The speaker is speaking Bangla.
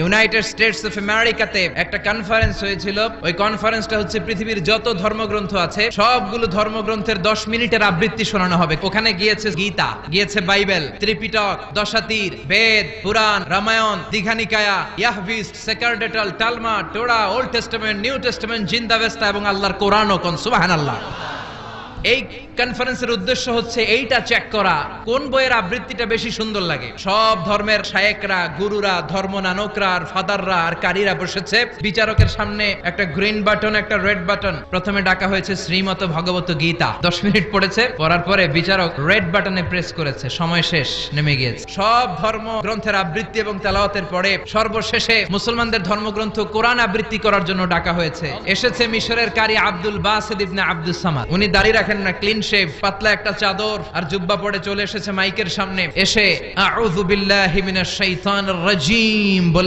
ইউনাইটেড স্টেটস অফ আমেরিকাতে একটা কনফারেন্স হয়েছিল। ওই কনফারেন্সটা হচ্ছে পৃথিবীর যত ধর্মগ্রন্থ আছে সবগুলো ধর্মগ্রন্থের 10 মিনিটের আবৃত্তি শোনানো হবে। ওখানে গিয়েছে গীতা, গিয়েছে বাইবেল, ত্রিপিটক, দশাতীর, Veda, Purana, Ramayana, Dighanikaya, Yahwist, sacerdotal, Talmud, Torah, Old Testament, New Testament, Zend Avesta এবং আল্লাহর কোরআনও। কোন সুবহানাল্লাহ। এই কনফারেন্সের উদ্দেশ্য হচ্ছে এইটা চেক করা কোন বইয়ের আবৃত্তিটা বেশি সুন্দর লাগে। সব ধর্মের শায়েকরা, গুরুরা, ধর্মনানকরা আর ফাদাররা আর কারীরা বসেছে। বিচারকের সামনে একটা গ্রিন বাটন, একটা রেড বাটন। প্রথমে ডাকা হয়েছে শ্রীমত ভগবত গীতা। 10 মিনিট পড়েছে, পড়ার পরে বিচারক রেড বাটনে প্রেস করেছে, সময় শেষ, নেমে গিয়েছে। সব ধর্ম গ্রন্থের আবৃত্তি এবং তেলাওয়াতের পরে সর্বশেষে মুসলমানদের ধর্মগ্রন্থ কোরআন আবৃত্তি করার জন্য ডাকা হয়েছে। এসেছে মিশরের কারি আব্দুল বাসিত ইবনে আব্দুস সামাদ। উনি দাড়ি রাখেন না, ক্লিন শেভ, পাতলা একটা চাদর আর জুব্বা পরে চলে এসেছে মাইকের সামনে। এসে আউযু বিল্লাহি মিনাশ শাইতানির রাজীম বলে